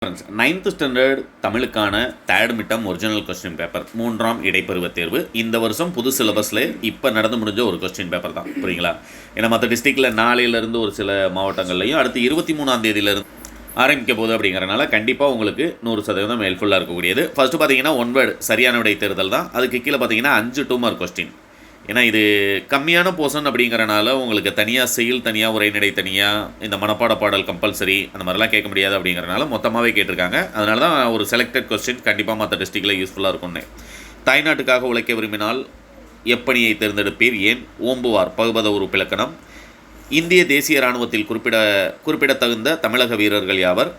9th standard தமிழுக்கான third midterm original question paper 3ஆம் இடைப்பருவத் தேர்வு இந்த வருஷம் புது சிலபஸில் இப்போ நடந்து முடிஞ்ச ஒரு கொஸ்டின் பேப்பர் தான். புரியுங்களா? ஏன்னா மற்ற டிஸ்ட்ரிக்டில் நாளையிலேருந்து ஒரு சில மாவட்டங்கள்லையும் அடுத்து 23ஆம் தேதியிலேருந்து ஆரம்பிக்க போகுது. அப்படிங்கிறனால கண்டிப்பாக உங்களுக்கு 100% ஹெல்ப்ஃபுல்லாக இருக்கக்கூடியது. ஃபஸ்ட்டு பார்த்தீங்கன்னா 1 வேர்டு சரியான விடை தேர்தல் தான். அதுக்கு கீழே பார்த்தீங்கன்னா 5 2 மார்க் கொஸ்டின். ஏன்னா இது கம்மியான போர்ஷன் அப்படிங்கிறனால உங்களுக்கு தனியாக செயல் தனியாக உரைநடை தனியாக இந்த மனப்பாட பாடல் கம்பல்சரி அந்த மாதிரிலாம் கேட்க முடியாது. அப்படிங்கிறனால மொத்தமாகவே கேட்டிருக்காங்க. அதனால தான் ஒரு செலக்டட் கொஸ்டின் கண்டிப்பாக மற்ற டிஸ்ட்ரிக்டில் யூஸ்ஃபுல்லாக இருக்கும்னு. தாய்நாட்டுக்காக உழைக்க விரும்பினால் எப்பணியை தேர்ந்தெடுப்பீர், ஏன், ஓம்புவார் பகுபத உறுப்பிலக்கணம், இந்திய தேசிய இராணுவத்தில் குறிப்பிடத்தகுந்த தமிழக வீரர்கள் யாவர்,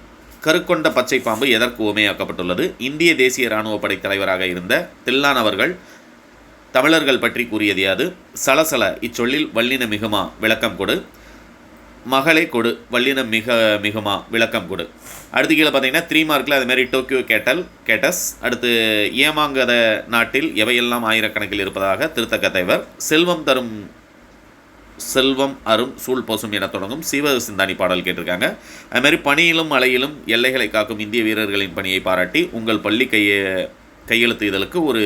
கருக்கொண்ட பச்சை பாம்பு எதற்கு உவமையாக்கப்பட்டுள்ளது, இந்திய தேசிய இராணுவ படை தலைவராக இருந்த தில்லான் அவர்கள் தமிழர்கள் பற்றி கூறியது யாது, சலசல இச்சொல்லில் வல்லின மிகுமா விளக்கம் கொடு, மகளை கொடு வல்லினம் மிகுமா விளக்கம் கொடு. அடுத்து கீழே பார்த்தீங்கன்னா 3 மார்க்கில் அதுமாரி டோக்கியோ கேட்டஸ், அடுத்து ஏமாங்கத நாட்டில் எவையெல்லாம் ஆயிரக்கணக்கில் இருப்பதாக திருத்தக்கத்தைவர், செல்வம் அரும் சூழ் போசும் என தொடங்கும் சீவ சிந்தானி பாடல் கேட்டிருக்காங்க. அதுமாதிரி பணியிலும் மலையிலும் எல்லைகளை காக்கும் இந்திய வீரர்களின் பணியை பாராட்டி உங்கள் பள்ளி கையெழுத்து இதழுக்கு ஒரு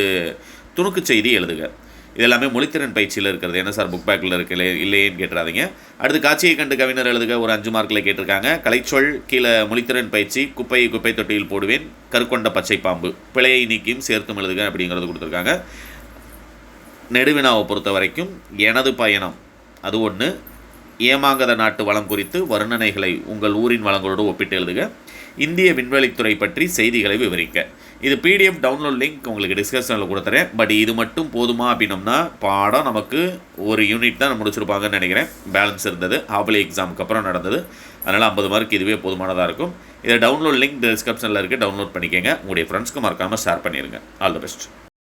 துணுக்கு செய்தி எழுதுக. இதெல்லாமே மொழித்திறன் பயிற்சியில் இருக்கிறது. என்ன சார் புக் பேக்கில் இருக்கல இல்லையேன்னு கேட்டுறாதீங்க. அடுத்து காட்சியை கண்டு கவிஞர் எழுதுக ஒரு 5 மார்க்கில் கேட்டிருக்காங்க. கலைச்சொல் கீழே மொழித்திறன் பயிற்சி குப்பை தொட்டியில் போடுவேன், கருக்கொண்ட பச்சை பாம்பு பிழையை நீக்கியும் சேர்த்தும் எழுதுக அப்படிங்கிறது கொடுத்துருக்காங்க. நெடுவினாவை பொறுத்த வரைக்கும் எனது பயணம் அது ஒன்று, ஏமாங்கத நாட்டு வளம் குறித்து வர்ணனைகளை உங்கள் ஊரின் வளங்களோடு ஒப்பிட்டு எழுதுக, இந்திய விண்வெளித்துறை பற்றி செய்திகளை விவரிக்க. இது பிடிஎஃப் டவுன்லோட் லிங்க் உங்களுக்கு டிஸ்கஷனில் கொடுத்துறேன். பட் இது மட்டும் போதுமா அப்படின்னோம்னா பாடம் நமக்கு ஒரு யூனிட் தான் முடிச்சிருப்பாங்கன்னு நினைக்கிறேன். பேலன்ஸ் இருந்தது ஹாஃப்லி எக்ஸாமுக்கு அப்புறம் நடந்தது. அதனால் 50 மார்க் இதுவே போதுமானதாக இருக்கும். இதை டவுன்லோட் லிங்க் டிஸ்கிரிப்ஷனில் இருக்குது, டவுன்லோட் பண்ணிக்கோங்க. உங்களுடைய ஃப்ரெண்ட்ஸ்க்கு மறக்காமல் ஷேர் பண்ணிடுங்க. All the best.